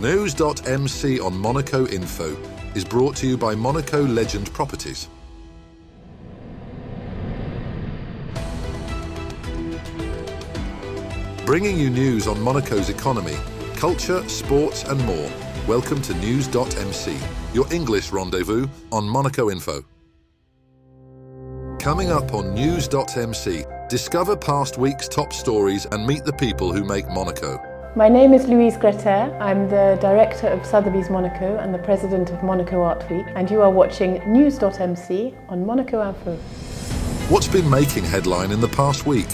NEWS.MC on Monaco Info is brought to you by Monaco Legend Properties. Bringing you news on Monaco's economy, culture, sports and more. Welcome to NEWS.MC, your English rendezvous on Monaco Info. Coming up on NEWS.MC, discover past week's top stories and meet the people who make Monaco. My name is Louise Grether. I'm the director of Sotheby's Monaco and the president of Monaco Art Week, and you are watching NEWS.MC on Monaco Info. What's been making headline in the past week?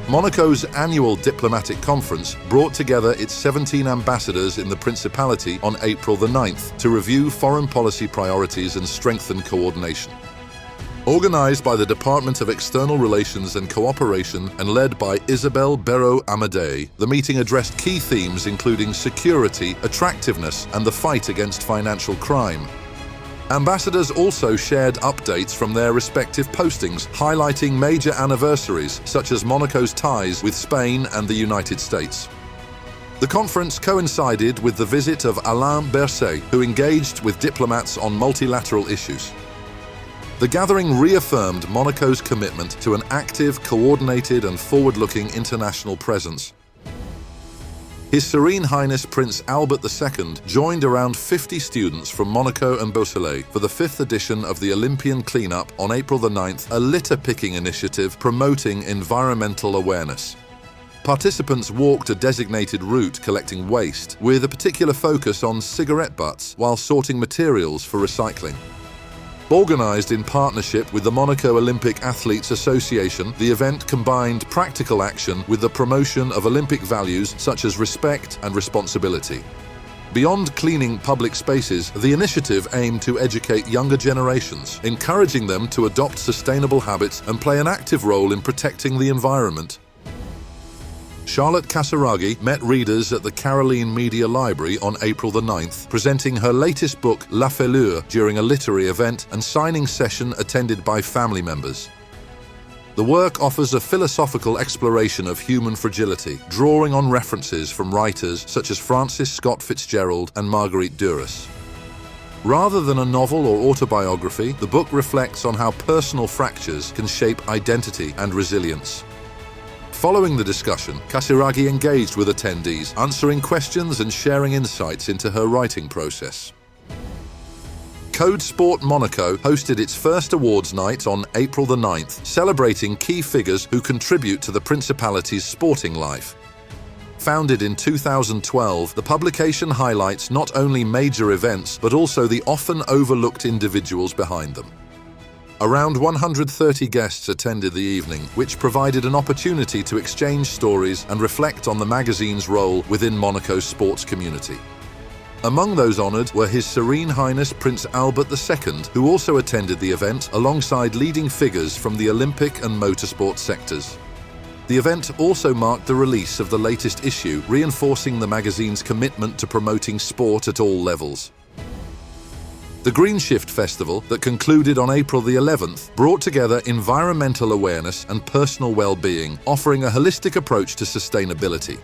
Monaco's annual diplomatic conference brought together its 17 ambassadors in the Principality on April the 9th to review foreign policy priorities and strengthen coordination. Organised by the Department of External Relations and Cooperation and led by Isabelle Berro-Amadeï, the meeting addressed key themes including security, attractiveness and the fight against financial crime. Ambassadors also shared updates from their respective postings, highlighting major anniversaries such as Monaco's ties with Spain and the United States. The conference coincided with the visit of Alain Berset, who engaged with diplomats on multilateral issues. The gathering reaffirmed Monaco's commitment to an active, coordinated and forward-looking international presence. His Serene Highness Prince Albert II joined around 50 students from Monaco and Beausoleil for the 5th edition of the Olympian Clean Up on April the 9th, a litter-picking initiative promoting environmental awareness. Participants walked a designated route collecting waste, with a particular focus on cigarette butts while sorting materials for recycling. Organised in partnership with the Monaco Olympic Athletes Association, the event combined practical action with the promotion of Olympic values such as respect and responsibility. Beyond cleaning public spaces, the initiative aimed to educate younger generations, encouraging them to adopt sustainable habits and play an active role in protecting the environment. Charlotte Casiraghi met readers at the Caroline Media Library on April the 9th, presenting her latest book, Fêlure, during a literary event and signing session attended by family members. The work offers a philosophical exploration of human fragility, drawing on references from writers such as Francis Scott Fitzgerald and Marguerite Duras. Rather than a novel or autobiography, the book reflects on how personal fractures can shape identity and resilience. Following the discussion, Casiraghi engaged with attendees, answering questions and sharing insights into her writing process. Code Sport Monaco hosted its first awards night on April the 9th, celebrating key figures who contribute to the Principality's sporting life. Founded in 2012, the publication highlights not only major events, but also the often overlooked individuals behind them. Around 130 guests attended the evening, which provided an opportunity to exchange stories and reflect on the magazine's role within Monaco's sports community. Among those honoured were His Serene Highness Prince Albert II, who also attended the event alongside leading figures from the Olympic and motorsport sectors. The event also marked the release of the latest issue, reinforcing the magazine's commitment to promoting sport at all levels. The Green Shift Festival, that concluded on April the 11th, brought together environmental awareness and personal well-being, offering a holistic approach to sustainability.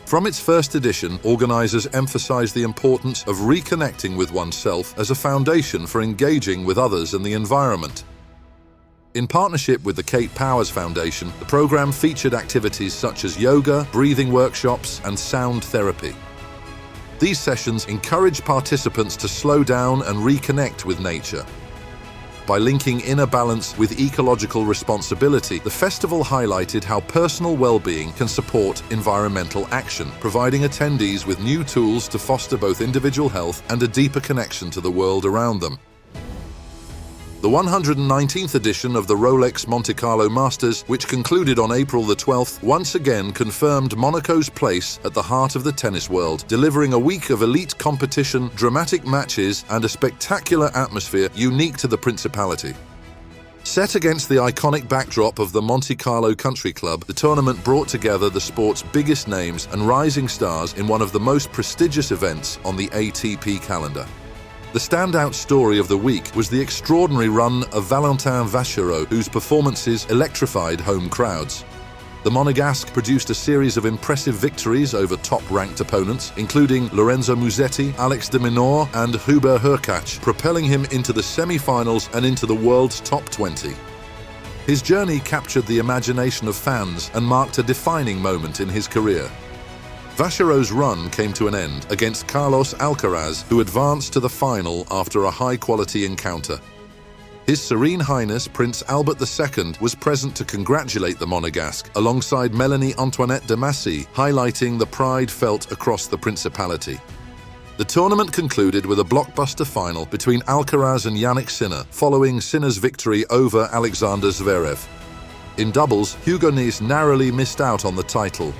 From its first edition, organisers emphasised the importance of reconnecting with oneself as a foundation for engaging with others and the environment. In partnership with the Kate Powers Foundation, the programme featured activities such as yoga, breathing workshops and sound therapy. These sessions encourage participants to slow down and reconnect with nature. By linking inner balance with ecological responsibility, the festival highlighted how personal well-being can support environmental action, providing attendees with new tools to foster both individual health and a deeper connection to the world around them. The 119th edition of the Rolex Monte Carlo Masters, which concluded on April the 12th, once again confirmed Monaco's place at the heart of the tennis world, delivering a week of elite competition, dramatic matches and a spectacular atmosphere unique to the Principality. Set against the iconic backdrop of the Monte Carlo Country Club, the tournament brought together the sport's biggest names and rising stars in one of the most prestigious events on the ATP calendar. The standout story of the week was the extraordinary run of Valentin Vachereau, whose performances electrified home crowds. The Monegasque produced a series of impressive victories over top-ranked opponents, including Lorenzo Musetti, Alex de Minaur and Hubert Hurkacz, propelling him into the semi-finals and into the world's top 20. His journey captured the imagination of fans and marked a defining moment in his career. Vacherot's run came to an end against Carlos Alcaraz, who advanced to the final after a high-quality encounter. His Serene Highness Prince Albert II was present to congratulate the Monegasque alongside Melanie Antoinette de Massy, highlighting the pride felt across the Principality. The tournament concluded with a blockbuster final between Alcaraz and Yannick Sinner, following Sinner's victory over Alexander Zverev. In doubles, Hugo Nys narrowly missed out on the title.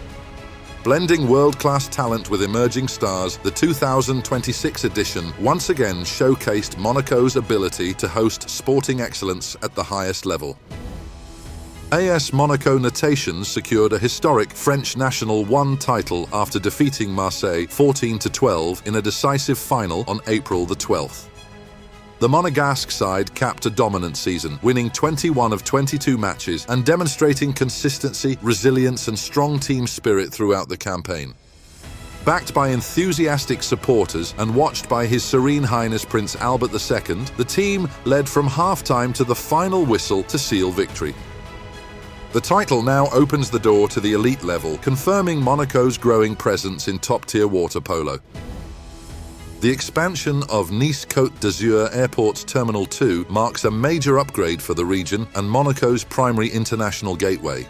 Blending world-class talent with emerging stars, the 2026 edition once again showcased Monaco's ability to host sporting excellence at the highest level. AS Monaco Natation secured a historic French National 1 title after defeating Marseille 14-12 in a decisive final on April the 12th. The Monegasque side capped a dominant season, winning 21 of 22 matches and demonstrating consistency, resilience and strong team spirit throughout the campaign. Backed by enthusiastic supporters and watched by His Serene Highness Prince Albert II, the team led from half-time to the final whistle to seal victory. The title now opens the door to the elite level, confirming Monaco's growing presence in top-tier water polo. The expansion of Nice-Côte d'Azur Airport's Terminal 2 marks a major upgrade for the region and Monaco's primary international gateway.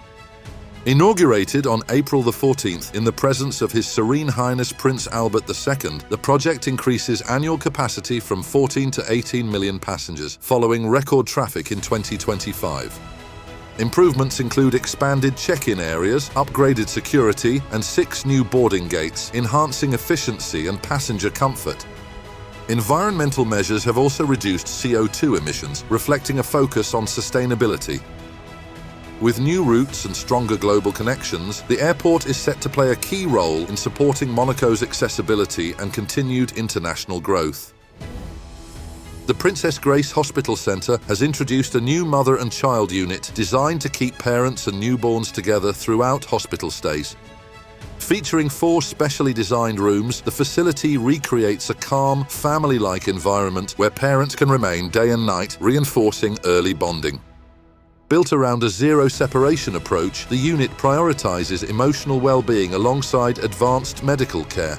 Inaugurated on April the 14th in the presence of His Serene Highness Prince Albert II, the project increases annual capacity from 14 to 18 million passengers, following record traffic in 2025. Improvements include expanded check-in areas, upgraded security, and 6 new boarding gates, enhancing efficiency and passenger comfort. Environmental measures have also reduced CO2 emissions, reflecting a focus on sustainability. With new routes and stronger global connections, the airport is set to play a key role in supporting Monaco's accessibility and continued international growth. The Princess Grace Hospital Centre has introduced a new mother and child unit designed to keep parents and newborns together throughout hospital stays. Featuring 4 specially designed rooms, the facility recreates a calm, family-like environment where parents can remain day and night, reinforcing early bonding. Built around a zero-separation approach, the unit prioritises emotional well-being alongside advanced medical care.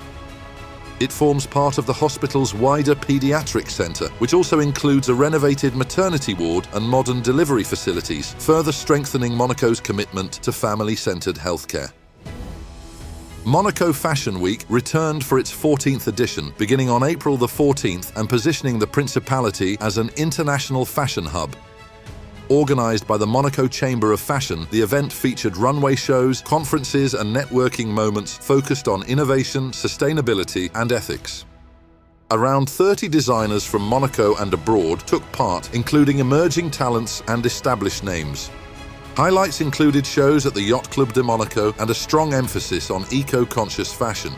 It forms part of the hospital's wider paediatric centre, which also includes a renovated maternity ward and modern delivery facilities, further strengthening Monaco's commitment to family-centred healthcare. Monaco Fashion Week returned for its 14th edition, beginning on April the 14th and positioning the Principality as an international fashion hub. Organised by the Monaco Chamber of Fashion, the event featured runway shows, conferences and networking moments focused on innovation, sustainability and ethics. Around 30 designers from Monaco and abroad took part, including emerging talents and established names. Highlights included shows at the Yacht Club de Monaco and a strong emphasis on eco-conscious fashion.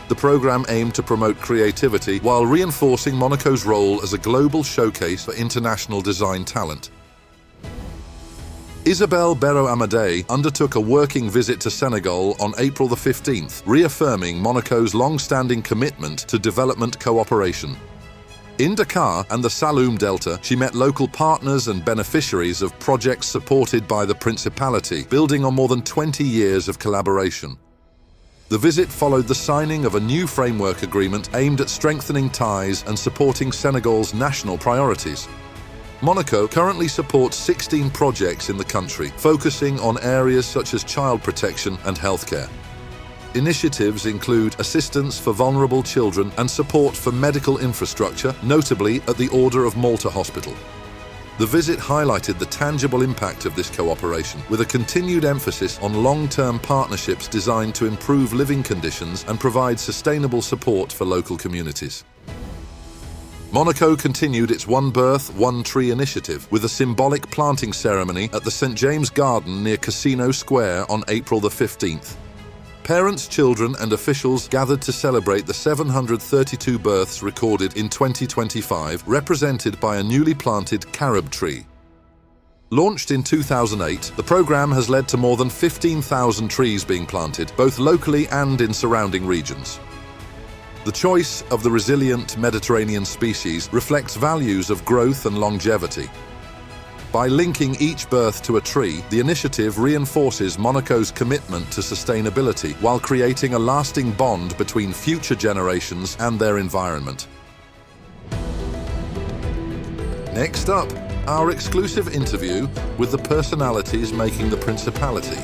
The programme aimed to promote creativity while reinforcing Monaco's role as a global showcase for international design talent. Isabelle Berro-Amadeï undertook a working visit to Senegal on April the 15th, reaffirming Monaco's long-standing commitment to development cooperation. In Dakar and the Saloum Delta, she met local partners and beneficiaries of projects supported by the Principality, building on more than 20 years of collaboration. The visit followed the signing of a new framework agreement aimed at strengthening ties and supporting Senegal's national priorities. Monaco currently supports 16 projects in the country, focusing on areas such as child protection and healthcare. Initiatives include assistance for vulnerable children and support for medical infrastructure, notably at the Order of Malta Hospital. The visit highlighted the tangible impact of this cooperation, with a continued emphasis on long-term partnerships designed to improve living conditions and provide sustainable support for local communities. Monaco continued its One Birth, One Tree initiative with a symbolic planting ceremony at the St. James Garden near Casino Square on April the 15th. Parents, children and officials gathered to celebrate the 732 births recorded in 2025, represented by a newly planted carob tree. Launched in 2008, the programme has led to more than 15,000 trees being planted, both locally and in surrounding regions. The choice of the resilient Mediterranean species reflects values of growth and longevity. By linking each birth to a tree, the initiative reinforces Monaco's commitment to sustainability while creating a lasting bond between future generations and their environment. Next up, our exclusive interview with the personalities making the Principality.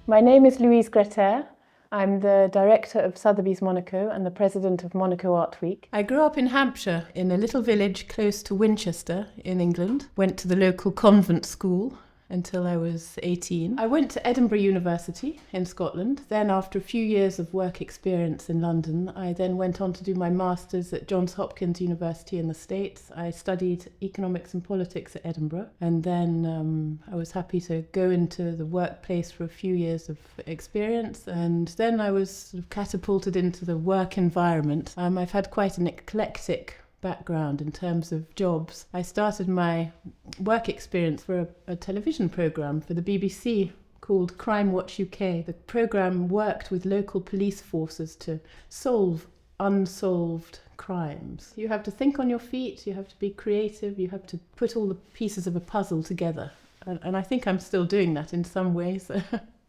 My name is Louise Grether. I'm the director of Sotheby's Monaco and the president of Monaco Art Week. I grew up in Hampshire, in a little village close to Winchester in England. Went to the local convent school until I was 18. I went to Edinburgh University in Scotland. Then, after a few years of work experience in London, I then went on to do my master's at Johns Hopkins University in the States. I studied economics and politics at Edinburgh, and then I was happy to go into the workplace for a few years of experience, and then I was sort of catapulted into the work environment. I've had quite an eclectic background in terms of jobs. I started my work experience for a television programme for the BBC called Crime Watch UK. The programme worked with local police forces to solve unsolved crimes. You have to think on your feet, you have to be creative, you have to put all the pieces of a puzzle together. And I think I'm still doing that in some ways.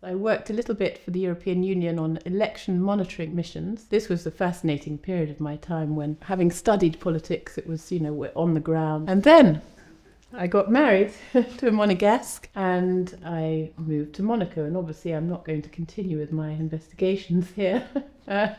I worked a little bit for the European Union on election monitoring missions. This was a fascinating period of my time when, having studied politics, it was, we're on the ground. And then I got married to a Monegasque and I moved to Monaco. And obviously I'm not going to continue with my investigations here. I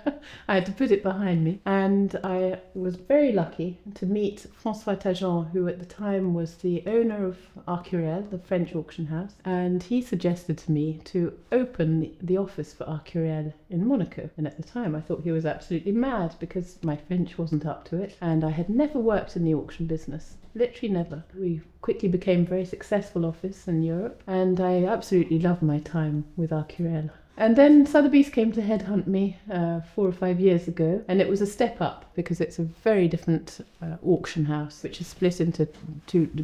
had to put it behind me. And I was very lucky to meet François Tajan, who at the time was the owner of Arcurel, the French auction house. And he suggested to me to open the office for Arcurel in Monaco. And at the time I thought he was absolutely mad because my French wasn't up to it. And I had never worked in the auction business. Literally never. We quickly became a very successful office in Europe, and I absolutely loved my time with Arcurel. And then Sotheby's came to headhunt me 4 or 5 years ago, and it was a step up because it's a very different auction house, which is split into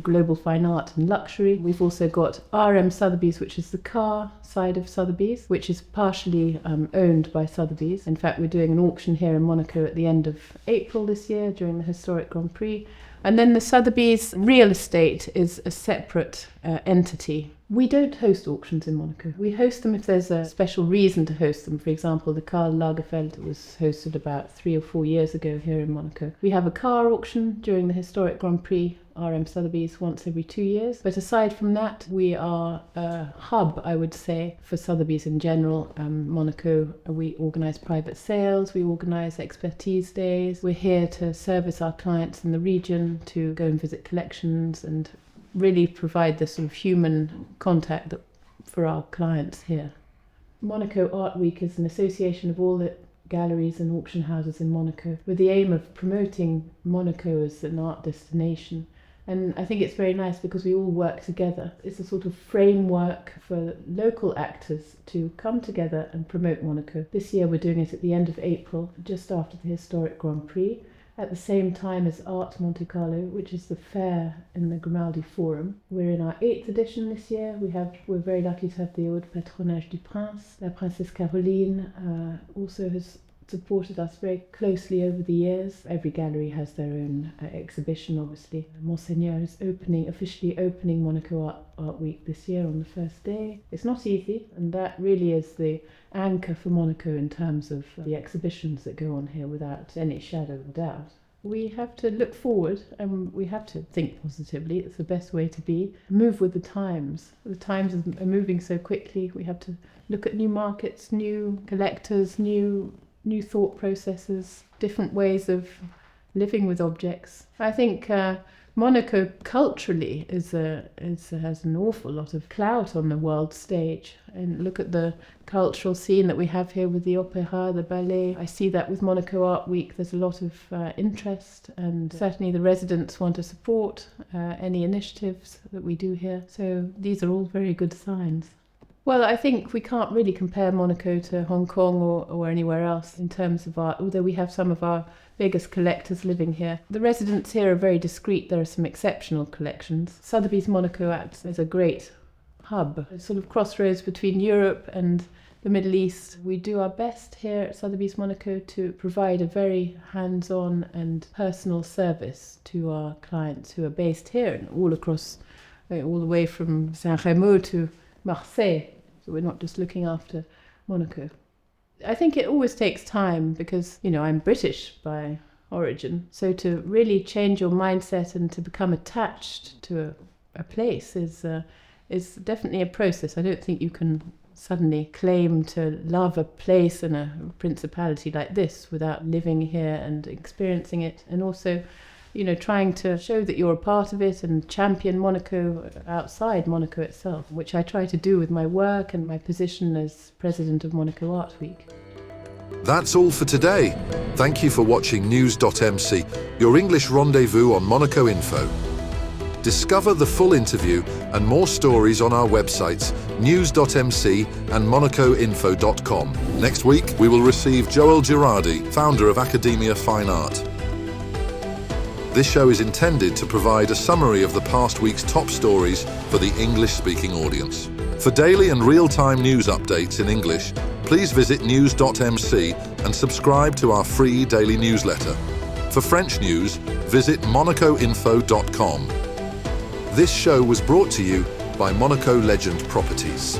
global fine art and luxury. We've also got RM Sotheby's, which is the car side of Sotheby's, which is partially owned by Sotheby's. In fact, we're doing an auction here in Monaco at the end of April this year during the historic Grand Prix. And then the Sotheby's real estate is a separate entity. We don't host auctions in Monaco. We host them if there's a special reason to host them. For example, the Karl Lagerfeld was hosted about 3 or 4 years ago here in Monaco. We have a car auction during the historic Grand Prix, RM Sotheby's, once every 2 years. But aside from that, we are a hub, I would say, for Sotheby's in general. Monaco, we organise private sales, we organise expertise days. We're here to service our clients in the region, to go and visit collections and really provide the sort of human contact for our clients here. Monaco Art Week is an association of all the galleries and auction houses in Monaco with the aim of promoting Monaco as an art destination. And I think it's very nice because we all work together. It's a sort of framework for local actors to come together and promote Monaco. This year we're doing it at the end of April, just after the historic Grand Prix, at the same time as Art Monte Carlo, which is the fair in the Grimaldi Forum. We're in our 8th edition this year. We're very lucky to have the Haut Patronage du Prince. La Princesse Caroline also has supported us very closely over the years. Every gallery has their own exhibition, obviously. Monseigneur is officially opening Monaco Art Week this year on the first day. It's not easy, and that really is the anchor for Monaco in terms of the exhibitions that go on here without any shadow of doubt. We have to look forward and we have to think positively. It's the best way to be. Move with the times. The times are moving so quickly. We have to look at new markets, new collectors, new thought processes, different ways of living with objects. I think Monaco culturally has an awful lot of clout on the world stage. And look at the cultural scene that we have here with the opera, the ballet. I see that with Monaco Art Week. There's a lot of interest, and certainly the residents want to support any initiatives that we do here. So these are all very good signs. Well, I think we can't really compare Monaco to Hong Kong or anywhere else in terms of art, although we have some of our biggest collectors living here. The residents here are very discreet. There are some exceptional collections. Sotheby's Monaco acts as a great hub, a sort of crossroads between Europe and the Middle East. We do our best here at Sotheby's Monaco to provide a very hands-on and personal service to our clients who are based here and all across, all the way from Saint-Remo to Marseille. So we're not just looking after Monaco. I think it always takes time because, I'm British by origin. So to really change your mindset and to become attached to a place is definitely a process. I don't think you can suddenly claim to love a place and a principality like this without living here and experiencing it, and also trying to show that you're a part of it and champion Monaco outside Monaco itself, which I try to do with my work and my position as president of Monaco Art Week. That's all for today. Thank you for watching News.MC, your English rendezvous on Monaco Info. Discover the full interview and more stories on our websites, News.MC and MonacoInfo.com. Next week, we will receive Joel Girardi, founder of Academia Fine Art. This show is intended to provide a summary of the past week's top stories for the English-speaking audience. For daily and real-time news updates in English, please visit News.MC and subscribe to our free daily newsletter. For French news, visit MonacoInfo.com. This show was brought to you by Monaco Legend Properties.